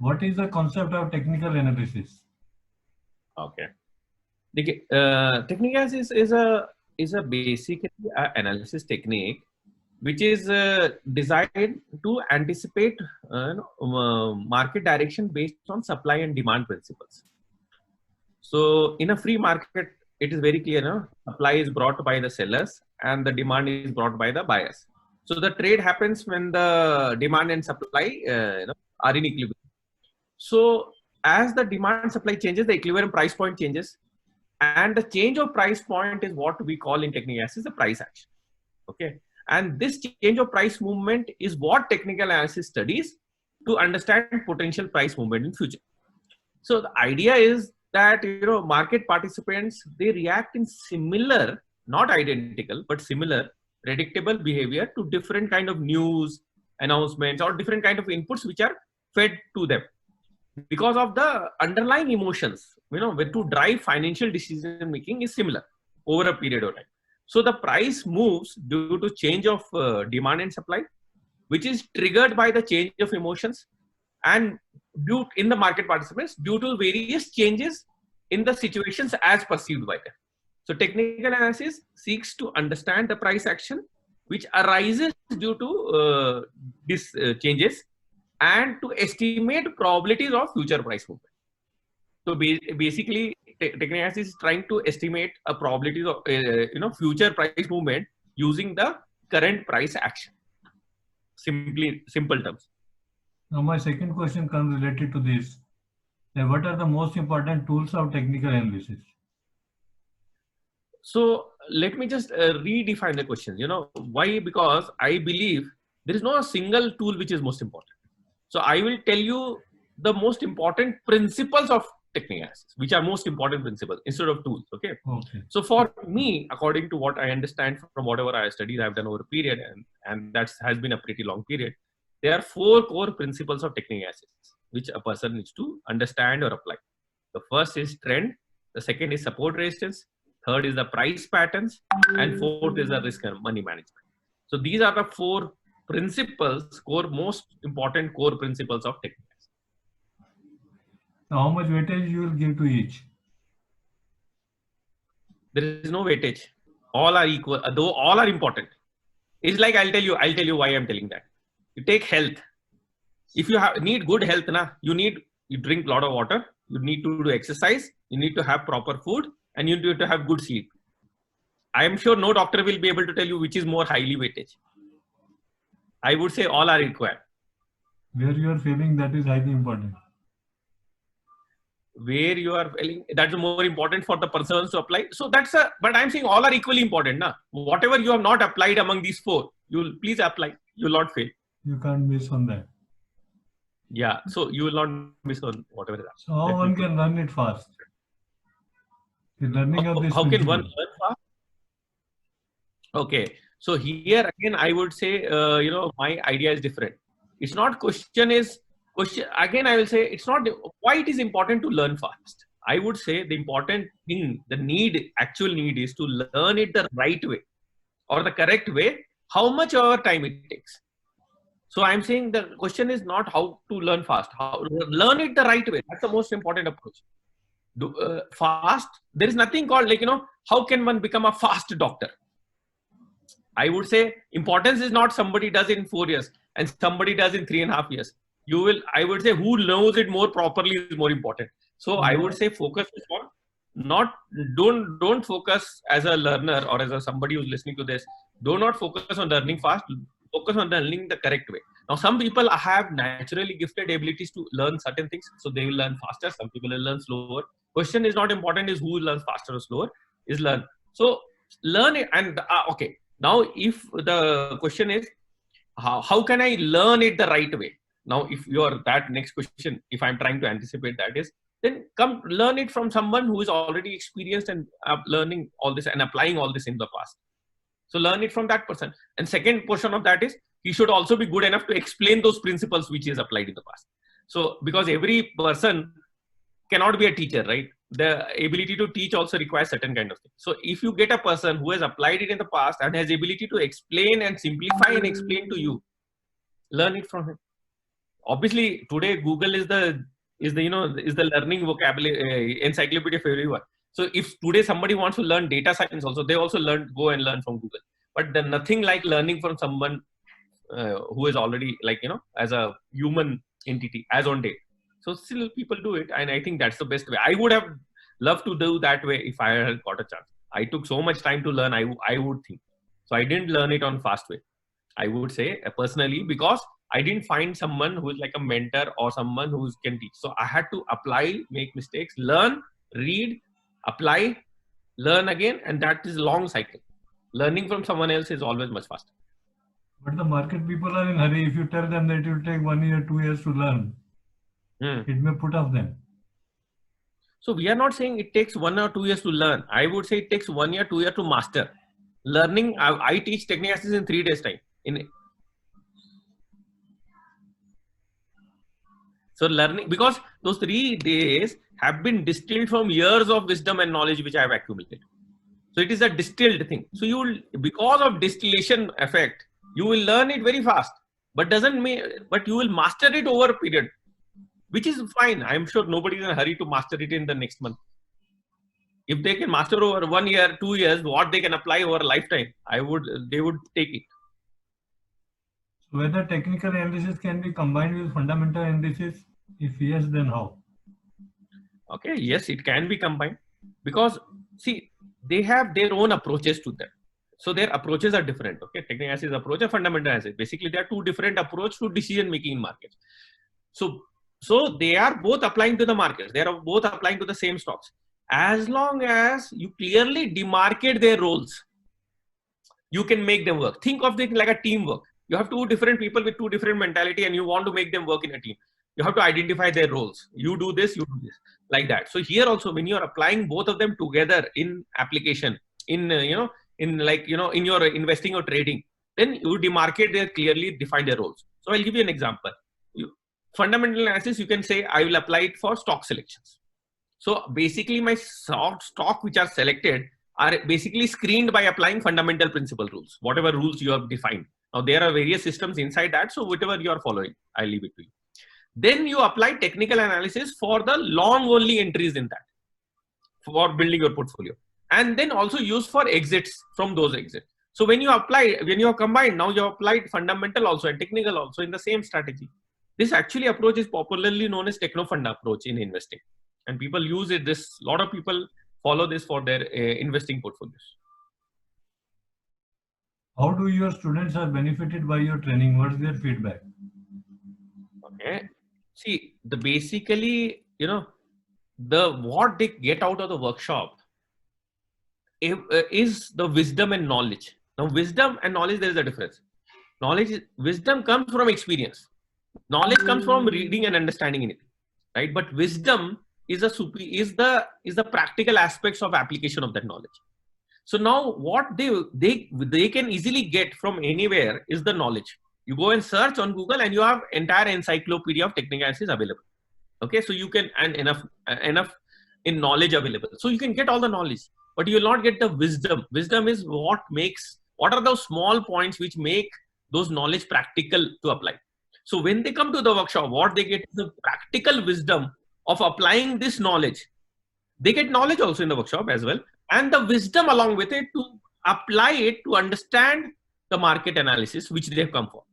What is the concept of technical analysis? Okay. Technique analysis is a basically a analysis technique which is designed to anticipate market direction based on supply and demand principles. So in a free market, it is very clear, no? Supply is brought by the sellers and the demand is brought by the buyers. So the trade happens when the demand and supply are in equilibrium. So as the demand supply changes, the equilibrium price point changes, and the change of price point is what we call in technical analysis the price action. Okay, and this change of price movement is what technical analysis studies to understand potential price movement in future. So the idea is that market participants, they react in similar, not identical, but similar predictable behavior to different kind of news announcements or different kind of inputs which are fed to them because of the underlying emotions, where to drive financial decision making is similar over a period of time. So the price moves due to change of demand and supply, which is triggered by the change of emotions and due in the market participants due to various changes in the situations as perceived by them. So technical analysis seeks to understand the price action which arises due to these changes and to estimate probabilities of future price movement. So basically, technical analysis is trying to estimate a probabilities of future price movement using the current price action. Simple terms. Now my second question comes related to this. What are the most important tools of technical analysis? So let me just redefine the question. Why? Because I believe there is no single tool which is most important. So I will tell you the most important principles of technical analysis, which are most important principles instead of tools. Okay. So for me, according to what I understand from whatever I studied, I've done over a period, and that has been a pretty long period. There are 4 core principles of technical analysis which a person needs to understand or apply. The first is trend. The second is support resistance. Third is the price patterns, and fourth is the risk and money management. So these are the 4 principles, most important core principles of technical analysis. So how much weightage you will give to each? There is no weightage. All are equal, though all are important. It's like I'll tell you why I'm telling that. You take health. If you need good health, you drink a lot of water, you need to do exercise, you need to have proper food, and you need to have good sleep. I am sure no doctor will be able to tell you which is more highly weightage. I would say all are required. Where you are feeling that is highly important. Where you are feeling that's more important for the persons to apply. So but I'm saying all are equally important. Nah? Whatever you have not applied among these 4, you'll please apply. You will not fail. You can't miss on that. Yeah, so you will not miss on whatever is happening. So how one can learn it fast? The learning of this. How can one learn fast? Okay, so here again I would say my idea is different. It's not question again. I will say it's not why it is important to learn fast. I would say the important thing, actual need is to learn it the right way or the correct way. How much time it takes. So I'm saying the question is not how to learn fast, how learn it the right way. That's the most important approach. Fast, there is nothing called how can one become a fast doctor? I would say importance is not somebody does it in 4 years and somebody does in 3.5 years. I would say who knows it more properly is more important. So I would say focus on don't focus as a learner or as somebody who's listening to this. Do not focus on learning fast. Focus on learning the correct way. Now, some people have naturally gifted abilities to learn certain things, so they will learn faster. Some people will learn slower. Question is not important is who learns faster or slower, is learn. So learn it and okay. Now, if the question is how can I learn it the right way? Now, if you're that next question, if I'm trying to anticipate that is, then come learn it from someone who is already experienced and learning all this and applying all this in the past. So learn it from that person. And second portion of that is he should also be good enough to explain those principles which is applied in the past. So because every person cannot be a teacher, right? The ability to teach also requires certain kind of thing. So if you get a person who has applied it in the past and has ability to explain and simplify and explain to you, learn it from him. obviously today Google is the learning vocabulary encyclopedia for everyone. So if today somebody wants to learn data science also, they also go and learn from Google. But then nothing like learning from someone who is already as a human entity as on date. So still people do it, and I think that's the best way. I would have loved to do that way if I had got a chance. I took so much time to learn. I would think so. I didn't learn it on fast way, I would say personally, because I didn't find someone who is like a mentor or someone who can teach. So I had to apply, make mistakes, learn, read, apply, learn again, and that is a long cycle. Learning from someone else is always much faster. But the market people are in hurry. If you tell them that it will take 1 year, 2 years to learn, it may put off them. So we are not saying it takes 1 or 2 years to learn. I would say it takes 1 year, 2 years to master. Learning, I teach Technique Analysis in 3 days time. So learning, because those 3 days have been distilled from years of wisdom and knowledge which I have accumulated. So it is a distilled thing. So you will, because of distillation effect, you will learn it very fast, but you will master it over a period, which is fine. I'm sure nobody is in a hurry to master it in the next month. If they can master over 1 year, 2 years, what they can apply over a lifetime, they would take it. So whether technical analysis can be combined with fundamental analysis? If yes, then how? Okay, yes, it can be combined, because see, they have their own approaches to them. So their approaches are different. Okay, technical analysis approach and fundamental analysis. Basically, there are 2 different approaches to decision making in markets. So they are both applying to the markets. They are both applying to the same stocks. As long as you clearly demarcate their roles, you can make them work. Think of it like a teamwork. You have 2 different people with 2 different mentality, and you want to make them work in a team. You have to identify their roles. You do this, you do this, like that. So here also, when you are applying both of them together in application, in your investing or trading, then you demarcate their clearly define their roles. So I'll give you an example. Fundamental analysis, you can say I will apply it for stock selections. So basically, my stock which are selected are basically screened by applying fundamental principle rules, whatever rules you have defined. Now there are various systems inside that, so whatever you are following, I'll leave it to you. Then you apply technical analysis for the long only entries in that, for building your portfolio, and then also use for exits from those exits. So when you have combined, now you have applied fundamental also and technical also in the same strategy. This actually approach is popularly known as Technofund approach in investing, and people use it. A lot of people follow this for their investing portfolios. How do your students are benefited by your training? What's their feedback? Okay, see, basically, what they get out of the workshop is the wisdom and knowledge. Now, wisdom and knowledge, there is a difference. Wisdom comes from experience. Knowledge comes from reading and understanding anything, right? But wisdom is the practical aspects of application of that knowledge. So now what they can easily get from anywhere is the knowledge. You go and search on Google and you have entire encyclopedia of technical analysis available. Okay, so you can, and enough in knowledge available. So you can get all the knowledge, but you will not get the wisdom. Wisdom is what are those small points which make those knowledge practical to apply. So when they come to the workshop, what they get is the practical wisdom of applying this knowledge. They get knowledge also in the workshop as well, and the wisdom along with it to apply it to understand the market analysis which they have come for.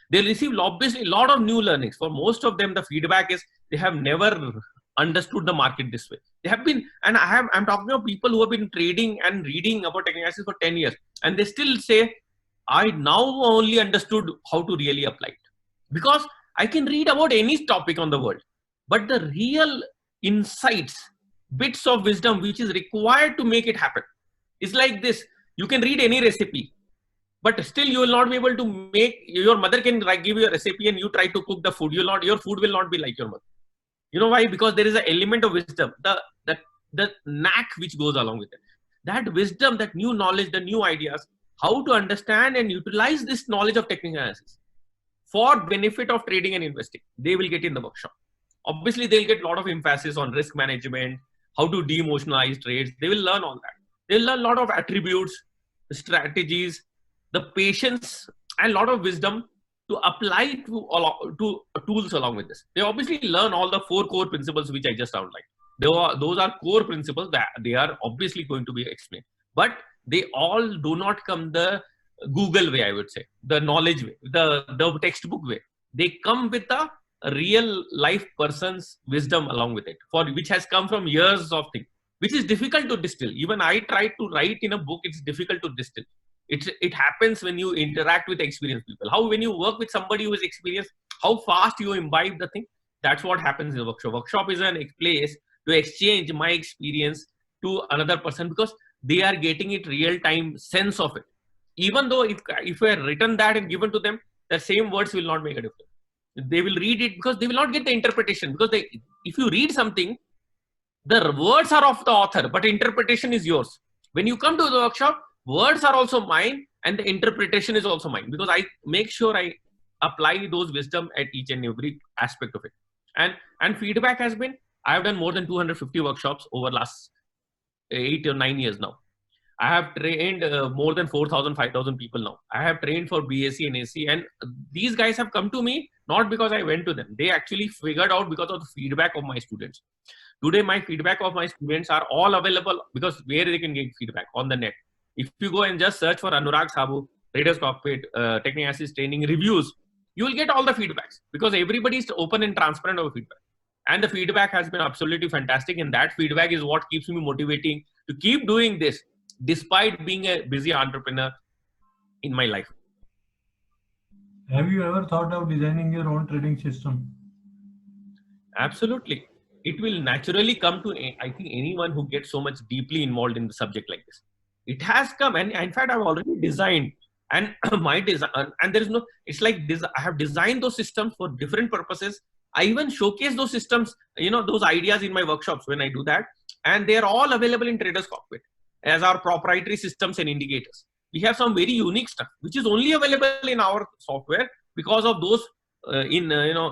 They receive obviously a lot of new learnings. For most of them, the feedback is they have never understood the market this way. They have been, and I'm talking about people who have been trading and reading about technical analysis for 10 years, and they still say, I now only understood how to really apply it. Because I can read about any topic on the world, but the real insights, bits of wisdom which is required to make it happen is like this. You can read any recipe, but still you will not be able to your mother can give you a recipe and you try to cook the food. Your food will not be like your mother. You know why? Because there is an element of wisdom, the knack which goes along with it. That wisdom, that new knowledge, the new ideas, how to understand and utilize this knowledge of technical analysis for benefit of trading and investing, they will get in the workshop. Obviously, they'll get a lot of emphasis on risk management, how to de-emotionalize trades. They will learn all that. They'll learn a lot of attributes, strategies, the patience, and a lot of wisdom to apply to tools along with this. They obviously learn all the 4 core principles which I just outlined. Those are core principles that they are obviously going to be explained, but they all do not come the Google way, I would say, the knowledge way, the textbook way. They come with a real life person's wisdom along with it, for which has come from years of things, which is difficult to distill. Even I tried to write in a book, it's difficult to distill. It happens when you interact with experienced people. How when you work with somebody who is experienced, how fast you imbibe the thing. That's what happens in a workshop. Workshop is a place to exchange my experience to another person, because they are getting it real time sense of it. Even though if I had written that and given to them, the same words will not make a difference. They will read it because they will not get the interpretation, because if you read something, the words are of the author, but interpretation is yours. When you come to the workshop, words are also mine and the interpretation is also mine, because I make sure I apply those wisdom at each and every aspect of it. And feedback has been, I have done more than 250 workshops over last 8 or 9 years now. I have trained more than 4,000, 5,000 people now. I have trained for BSc and AC, and these guys have come to me not because I went to them. They actually figured out because of the feedback of my students. Today, my feedback of my students are all available, because where they can get feedback on the net. If you go and just search for Anurag Sabu, Traders Cockpit, Technic training reviews, you will get all the feedbacks, because everybody is open and transparent over feedback. And the feedback has been absolutely fantastic. And that feedback is what keeps me motivating to keep doing this, despite being a busy entrepreneur in my life. Have you ever thought of designing your own trading system? Absolutely. It will naturally come to, I think, anyone who gets so much deeply involved in the subject like this. It has come, and in fact, I've already designed, and my design, and there is no, it's like this, I have designed those systems for different purposes. I even showcase those systems, those ideas in my workshops when I do that, and they are all available in Traders Cockpit as our proprietary systems and indicators. We have some very unique stuff which is only available in our software because of those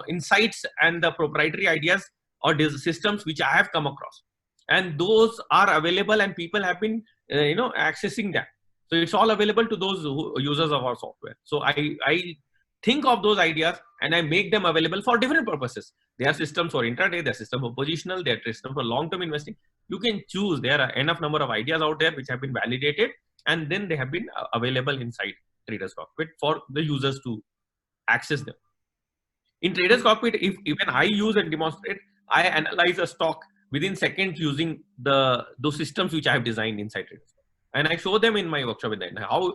insights and the proprietary ideas or systems which I have come across, and those are available and people have been accessing that. So it's all available to those users of our software. So I think of those ideas and I make them available for different purposes. They are systems for intraday, they are systems for positional, they are systems for long-term investing. You can choose. There are enough number of ideas out there which have been validated, and then they have been available inside Traders Cockpit for the users to access them. In Traders Cockpit, if even I use and demonstrate, I analyze a stock within seconds using those systems which I have designed inside Traders Cockpit. And I show them in my workshop in the end how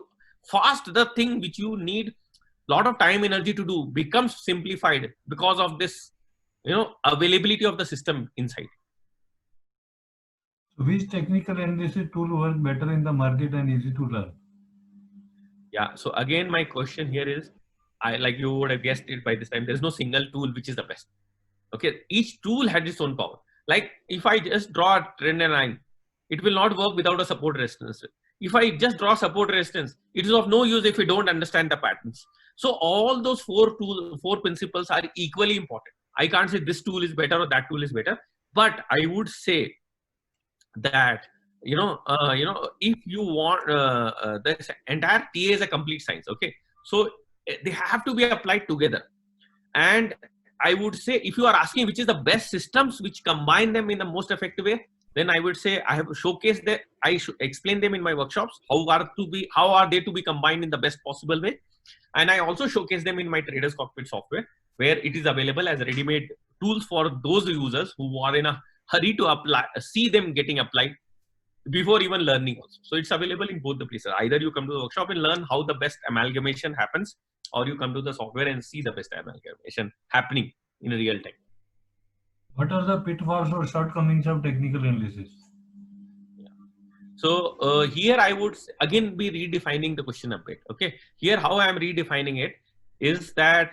fast the thing which you need a lot of time, energy to do becomes simplified because of this, availability of the system inside. So which technical analysis tool works better in the market and easy to learn? Yeah. So again, my question here is, like you would have guessed it by this time, there's no single tool which is the best. Okay. Each tool had its own power. Like if I just draw a trend line, it will not work without a support resistance. If I just draw support resistance, it is of no use if you don't understand the patterns. So all those four principles are equally important. I can't say this tool is better or that tool is better, but I would say that if you want this entire TA is a complete science. Okay, so they have to be applied together. And I would say, if you are asking which is the best systems which combine them in the most effective way, then I would say I have showcased that. I should explain them in my workshops. How are they to be combined in the best possible way? And I also showcase them in my Traders Cockpit software, where it is available as ready-made tools for those users who are in a hurry to apply, see them getting applied before even learning also. So it's available in both the places. Either you come to the workshop and learn how the best amalgamation happens, or you come to the software and see the best amalgamation happening in real time. What are the pitfalls or shortcomings of technical analysis? Yeah. So here I would again be redefining the question a bit. Okay, here how I am redefining it is that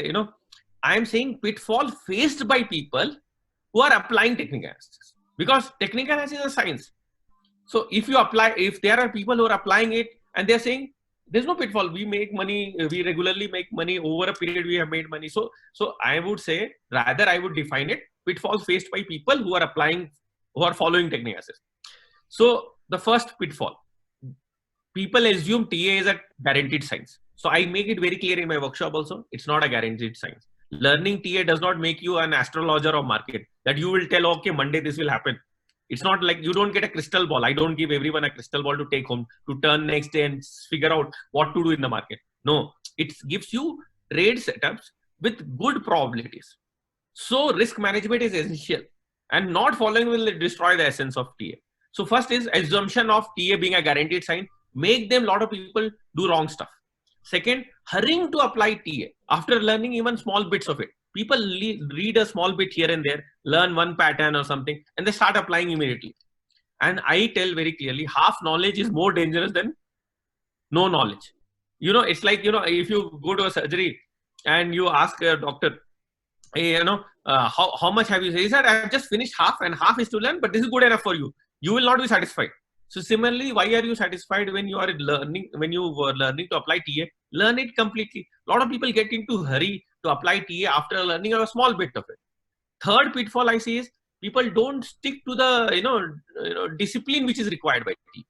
I am saying pitfall faced by people who are applying technical analysis, because technical analysis is a science. So if there are people who are applying it and they're saying there's no pitfall, we make money, we regularly make money, over a period we have made money. So I would say, rather I would define it, pitfall faced by people who are following technical analysis. So the first pitfall, people assume TA is a guaranteed science. So I make it very clear in my workshop also. It's not a guaranteed science. Learning TA does not make you an astrologer of market that you will tell, okay, Monday this will happen. It's not like you don't get a crystal ball. I don't give everyone a crystal ball to take home to turn next day and figure out what to do in the market. No, it gives you trade setups with good probabilities. So risk management is essential, and not following will destroy the essence of TA. So first is assumption of TA being a guaranteed sign, make them a lot of people do wrong stuff. Second, hurrying to apply TA after learning even small bits of it. People read a small bit here and there, learn one pattern or something, and they start applying immediately. And I tell very clearly, half knowledge is more dangerous than no knowledge. You know, it's like, you know, if you go to a surgery and you ask a doctor, hey, you know, how much have you said? He said, I've just finished half and half is to learn, but this is good enough for you. You will not be satisfied. So similarly, why are you satisfied when you are learning, when you were learning to apply TA? Learn it completely. A lot of people get into hurry to apply TA after learning a small bit of it. Third pitfall I see is people don't stick to the discipline which is required by TA.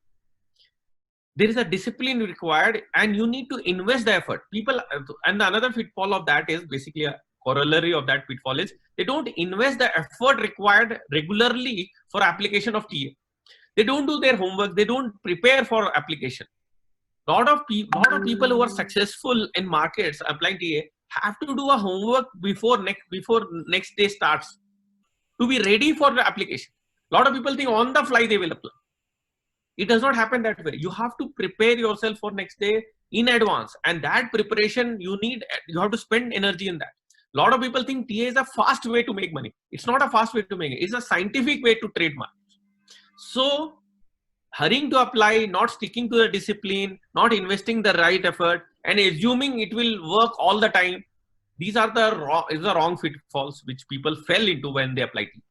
There is a discipline required, and you need to invest the effort. People, and another pitfall of that is basically a corollary of that pitfall is they don't invest the effort required regularly for application of TA. They don't do their homework. They don't prepare for application. Lot of people who are successful in markets applying TA have to do a homework before next day starts to be ready for the application. Lot of people think on the fly they will apply. It does not happen that way. You have to prepare yourself for next day in advance, and that preparation you have to spend energy in that. A lot of people think TA is a fast way to make money. It's not a fast way to make it. It's a scientific way to trade markets. So hurrying to apply, not sticking to the discipline, not investing the right effort, and assuming it will work all the time, these are the wrong pitfalls which people fell into when they apply TA.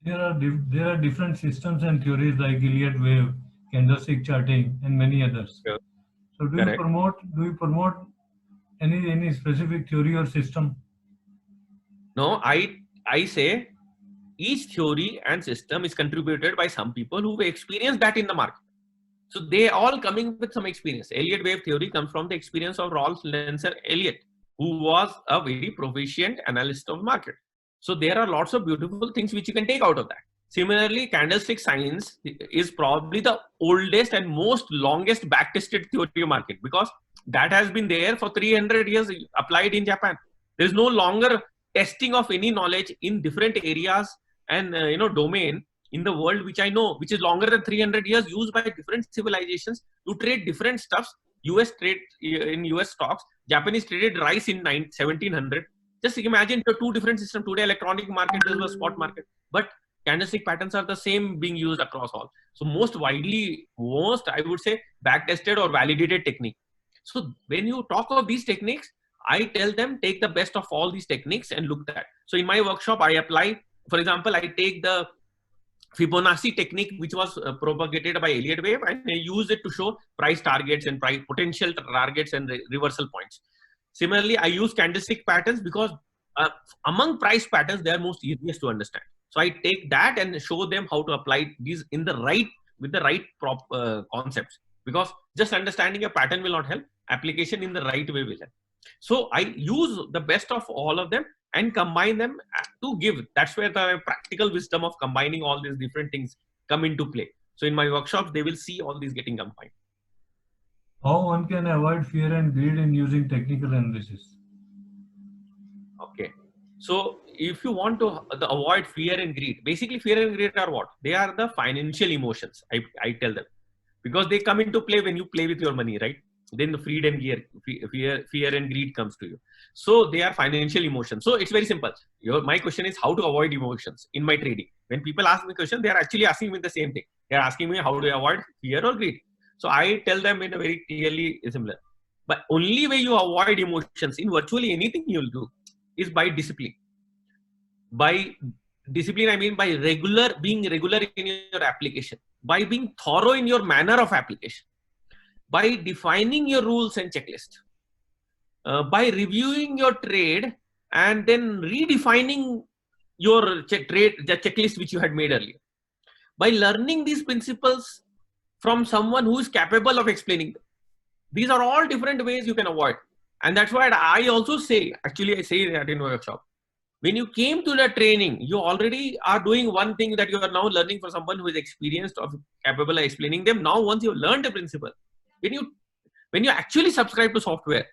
There are different systems and theories like Elliott wave, candlestick charting, and many others. Sure. So do you promote any specific theory or system? No, I say each theory and system is contributed by some people who experienced that in the market. So they all coming with some experience. Elliott wave theory comes from the experience of Rolf Lenser Elliott, who was a very proficient analyst of market. So there are lots of beautiful things which you can take out of that. Similarly, candlestick science is probably the oldest and most longest back-tested theory of market, because that has been there for 300 years applied in Japan. There is no longer testing of any knowledge in different areas and domain in the world which I know, which is longer than 300 years, used by different civilizations to trade different stuffs. US trade in US stocks, Japanese traded rice in 1700. Just imagine the two different systems. Today electronic market is a spot market, but candlestick patterns are the same being used across all. So most I would say back tested or validated technique. So when you talk of these techniques, I tell them take the best of all these techniques and look at that. So in my workshop, I apply, for example, I take the Fibonacci technique, which was propagated by Elliott wave, and I use it to show price targets and price potential targets and reversal points. Similarly, I use candlestick patterns because among price patterns, they are most easiest to understand. So I take that and show them how to apply these with the right concepts, because just understanding a pattern will not help. Application in the right way will help. So I use the best of all of them and combine them to give. That's where the practical wisdom of combining all these different things come into play. So in my workshops, they will see all these getting combined. How one can avoid fear and greed in using technical analysis? Okay. So if you want to avoid fear and greed, basically fear and greed are what? They are the financial emotions, I tell them. Because they come into play when you play with your money, right? Then the fear and greed comes to you. So they are financial emotions. So it's very simple. My question is how to avoid emotions in my trading. When people ask me question, they are actually asking me the same thing. They are asking me how to avoid fear or greed. So I tell them in a very clearly similar. But only way you avoid emotions in virtually anything you'll do is by discipline. By discipline, I mean by being regular in your application, by being thorough in your manner of application, by defining your rules and checklist, by reviewing your trade and then redefining your checklist which you had made earlier, by learning these principles from someone who is capable of explaining them. These are all different ways you can avoid. And that's why I also say, actually I say that in my workshop, when you came to the training, you already are doing one thing that you are now learning for someone who is experienced or capable of explaining them. Now, once you've learned the principle, when you actually subscribe to software,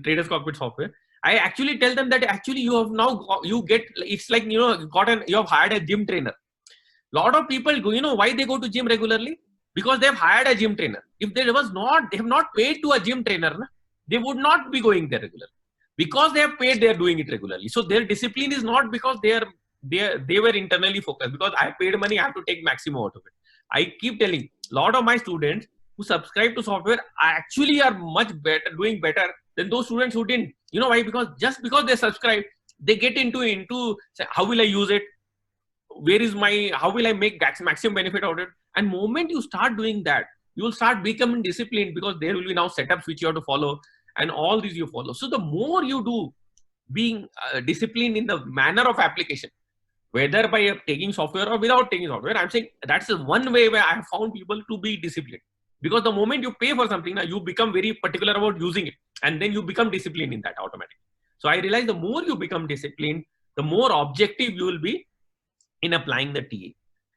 Traders Cockpit software, I actually tell them that actually you have now, you get, it's like, you have hired a gym trainer. Lot of people go, why they go to gym regularly? Because they have hired a gym trainer. If they have not paid to a gym trainer, they would not be going there regularly. Because they have paid, they are doing it regularly. So their discipline is not because they were internally focused. Because I paid money, I have to take maximum out of it. I keep telling a lot of my students who subscribe to software actually are much better, doing better than those students who didn't. You know why? Because just because they subscribe, they get into say, how will I use it? How will I make maximum benefit out of it? And moment you start doing that, you will start becoming disciplined, because there will be now setups which you have to follow, and all these you follow. So the more you do being disciplined in the manner of application, whether by taking software or without taking software, I'm saying that's the one way where I have found people to be disciplined. Because the moment you pay for something, you become very particular about using it, and then you become disciplined in that automatically. So I realize the more you become disciplined, the more objective you will be in applying the TA.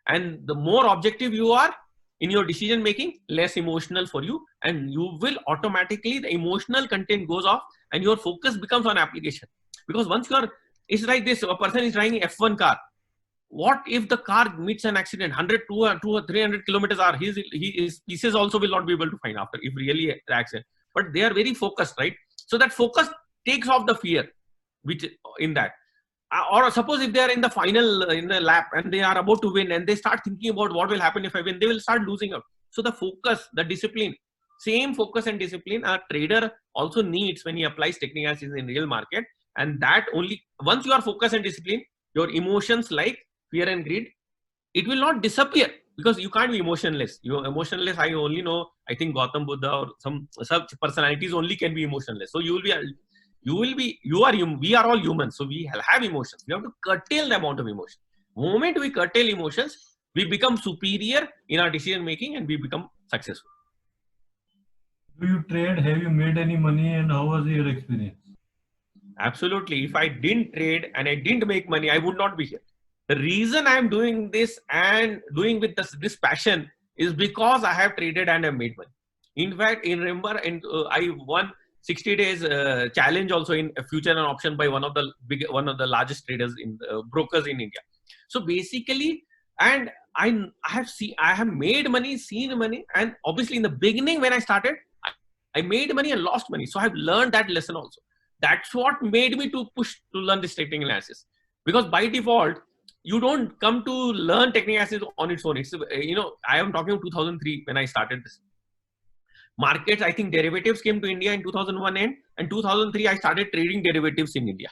And the more objective you are in your decision making, less emotional for you, and you will automatically, the emotional content goes off and your focus becomes on application. Because once it's like this, a person is driving F1 car. What if the car meets an accident, 100, 200, 300 kilometers hour, his pieces also will not be able to find after, if really the accident. But they are very focused, right? So that focus takes off the fear, which in that. Or suppose if they are in the final, in the lap, and they are about to win, and they start thinking about what will happen if I win, they will start losing out. So the focus, the discipline, same focus and discipline a trader also needs when he applies technical analysis in real market. And that only, once you are focused and disciplined, your emotions like fear and greed, it will not disappear, because you can't be emotionless. You're emotionless. I only know, I think Gautam Buddha or some such personalities only can be emotionless. So we are all humans. So we have emotions. We have to curtail the amount of emotion. The moment we curtail emotions, we become superior in our decision making and we become successful. Do you trade? Have you made any money, and how was your experience? Absolutely. If I didn't trade and I didn't make money, I would not be here. The reason I'm doing this and doing with this passion is because I have traded and I made money. In fact, I won 60 days challenge also in a future and option by one of the largest traders in brokers in India. So basically, and I have made money, seen money, and obviously in the beginning when I started, I made money and lost money. So I've learned that lesson also. That's what made me to push to learn this technical analysis. Because by default, you don't come to learn technical analysis on its own. It's, I am talking 2003 when I started this. Markets, I think derivatives came to India in 2001 and 2003 I started trading derivatives in India.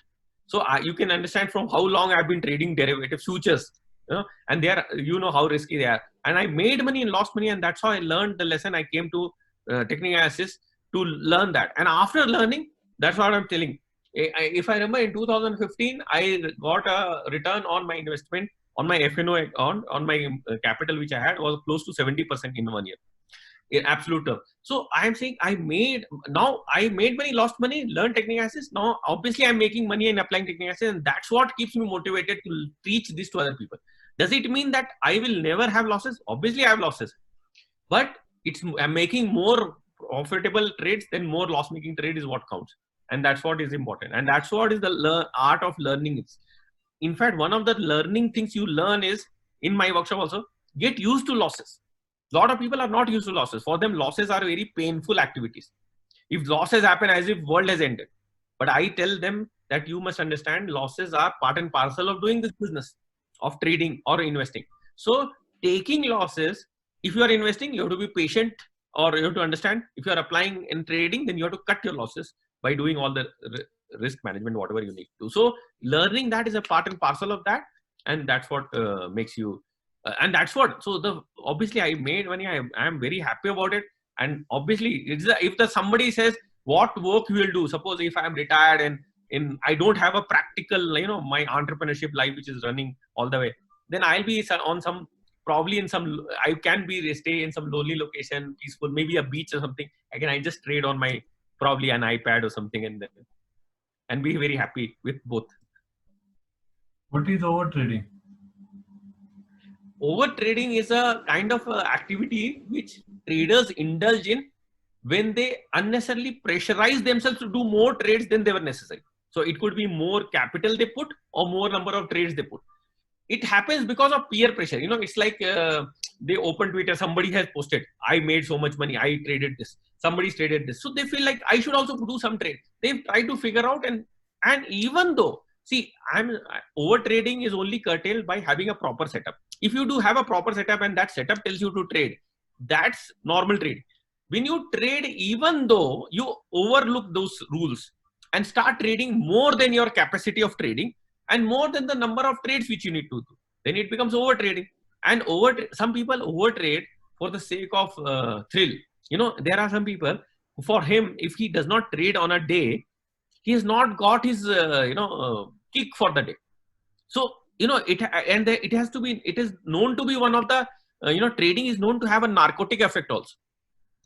So you can understand from how long I've been trading derivatives, futures, and they are, how risky they are. And I made money and lost money, and that's how I learned the lesson. I came to technical analysis to learn that. And after learning, that's what I'm telling. If I remember in 2015, I got a return on my investment on my FNO account, on my capital, which I had was close to 70% in 1 year. In absolute term. So I'm saying I made money, lost money, learned technical analysis. Now, obviously I'm making money and applying technical analysis, and that's what keeps me motivated to teach this to other people. Does it mean that I will never have losses? Obviously I have losses, but I'm making more profitable trades than more loss making trade is what counts. And that's what is important. And that's what is the art of learning. In fact, one of the learning things you learn is, in my workshop also, get used to losses. A lot of people are not used to losses. For them, losses are very painful activities. If losses happen, as if world has ended. But I tell them that you must understand losses are part and parcel of doing this business of trading or investing. So taking losses, if you are investing, you have to be patient, or you have to understand. If you are applying in trading, then you have to cut your losses by doing all the risk management, whatever you need to do. So learning that is a part and parcel of that. And that's what makes you and that's what, so obviously I made money. I am very happy about it. And obviously if somebody says what work you will do, suppose if I am retired and I don't have a practical, my entrepreneurship life, which is running all the way, then I'll be on some, probably in some, I can be stay in some lonely location, peaceful, maybe a beach or something, Again, I just trade on my probably an iPad or something, and be very happy with both. What is over trading? Over trading is a kind of activity which traders indulge in when they unnecessarily pressurize themselves to do more trades than they were necessary. So it could be more capital they put or more number of trades they put. It happens because of peer pressure. You know, it's like they open Twitter, somebody has posted, I made so much money, I traded this, somebody's traded this. So they feel like I should also do some trade. They try to figure out, and even though, see, over trading is only curtailed by having a proper setup. If you do have a proper setup and that setup tells you to trade, that's normal trade. When you trade, even though you overlook those rules and start trading more than your capacity of trading and more than the number of trades which you need to do, then it becomes over trading. And some people over trade for the sake of thrill. You know, there are some people, for him, if he does not trade on a day, he has not got his kick for the day. So it has to be, it is known to be one of the trading is known to have a narcotic effect also.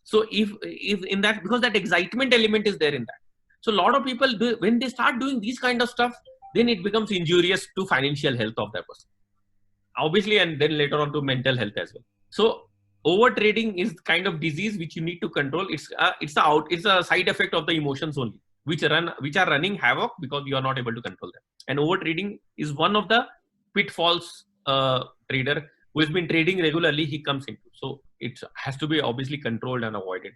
So if in that, because that excitement element is there in that, so a lot of people do, when they start doing these kind of stuff, then it becomes injurious to financial health of that person, obviously, and then later on to mental health as well. So over trading is kind of disease which you need to control. It's a side effect of the emotions only, which are running havoc because you are not able to control them. And over trading is one of the pitfalls trader who has been trading regularly he comes into. So it has to be obviously controlled and avoided.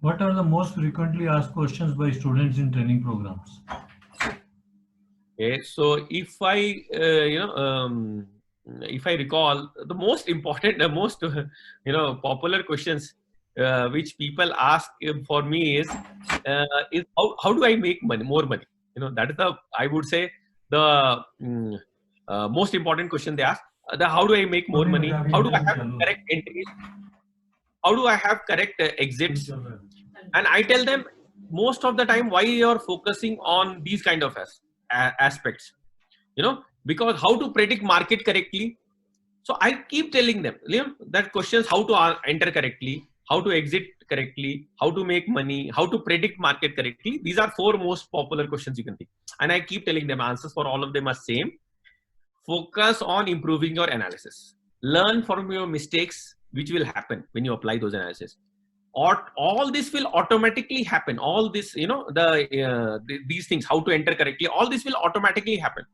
What are the most frequently asked questions by students in training programs? Okay, so if I if I recall, the most important, the most popular questions which people ask for me is how do I make more money? You know, that is I would say the most important question they ask. How do I make more money? How do I have correct entries? How do I have correct exits? And I tell them most of the time why you're focusing on these kind of aspects, because how to predict market correctly. So I keep telling them, that questions, how to enter correctly, how to exit correctly, how to make money, how to predict market correctly. These are 4 most popular questions you can think. And I keep telling them answers for all of them are same. Focus on improving your analysis. Learn from your mistakes, which will happen when you apply those analysis. All this will automatically happen. All this, these things, how to enter correctly, all this will automatically happen,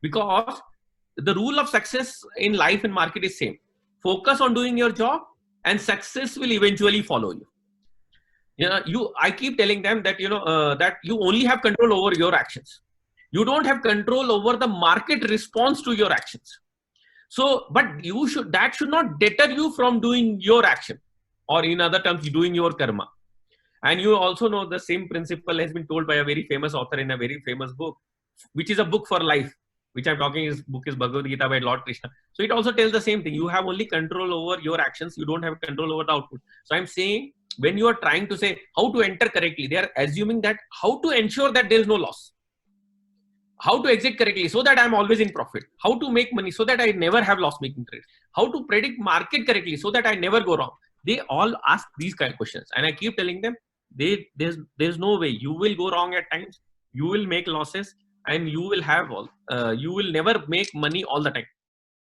because the rule of success in life and market is same. Focus on doing your job and success will eventually follow you. I keep telling them that, that you only have control over your actions. You don't have control over the market response to your actions. So, but that should not deter you from doing your action, or in other terms, doing your karma. And you also know the same principle has been told by a very famous author in a very famous book, which is a book for life, which I'm talking, his book is Bhagavad Gita by Lord Krishna. So it also tells the same thing. You have only control over your actions. You don't have control over the output. So I'm saying, when you are trying to say how to enter correctly, they are assuming that how to ensure that there is no loss. How to exit correctly so that I'm always in profit. How to make money so that I never have loss making trades. How to predict market correctly so that I never go wrong. They all ask these kind of questions. And I keep telling them, there's no way. You will go wrong at times. You will make losses. And you will have you will never make money all the time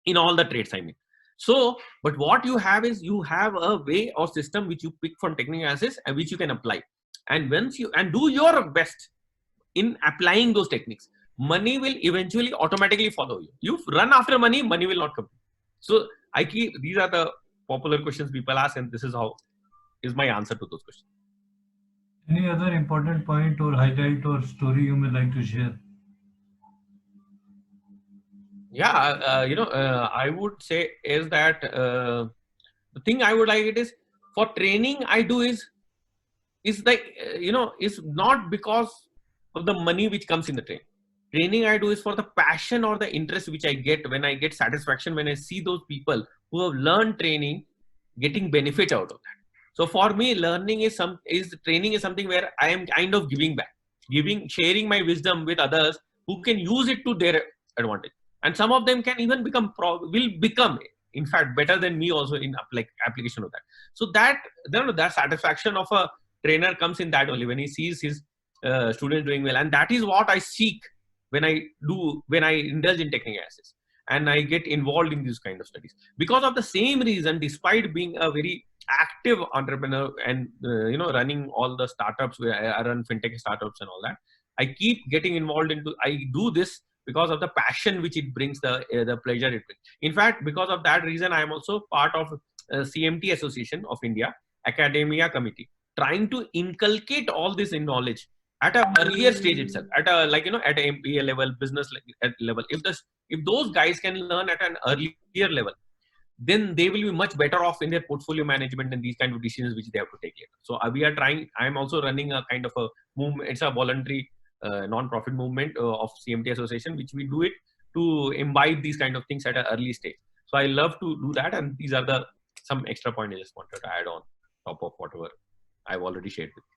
in all the trades, I mean. So, but what you have is, you have a way or system which you pick from technical analysis and which you can apply. And once you do your best in applying those techniques, money will eventually automatically follow you. You run after money, money will not come. So these are the popular questions people ask, and this is my answer to those questions. Any other important point or highlight or story you may like to share? Yeah, I would say is that the thing I would like it is, for training I do is like, is not because of the money which comes in the training. Training I do is for the passion or the interest which I get when I get satisfaction when I see those people who have learned training getting benefit out of that. So for me, training is something where I am kind of giving back, sharing my wisdom with others who can use it to their advantage. And some of them can even will become in fact better than me also in like application of that. So that that satisfaction of a trainer comes in that only, when he sees his students doing well, and that is what I seek when I indulge in technical analysis and I get involved in these kind of studies. Because of the same reason, despite being a very active entrepreneur and running all the startups where I run fintech startups and all that, I keep getting involved into, I do this because of the passion which it brings, the pleasure it brings. In fact, because of that reason, I am also part of CMT Association of India Academia Committee, trying to inculcate all this in knowledge at an earlier stage itself, at a at a MBA level, business level. If those guys can learn at an earlier level, then they will be much better off in their portfolio management and these kind of decisions which they have to take later. So we are trying. I am also running a kind of a movement. It's a voluntary non-profit movement of CMT Association, which we do it to imbibe these kind of things at an early stage. So I love to do that, and these are some extra points I just wanted to add on top of whatever I've already shared with you.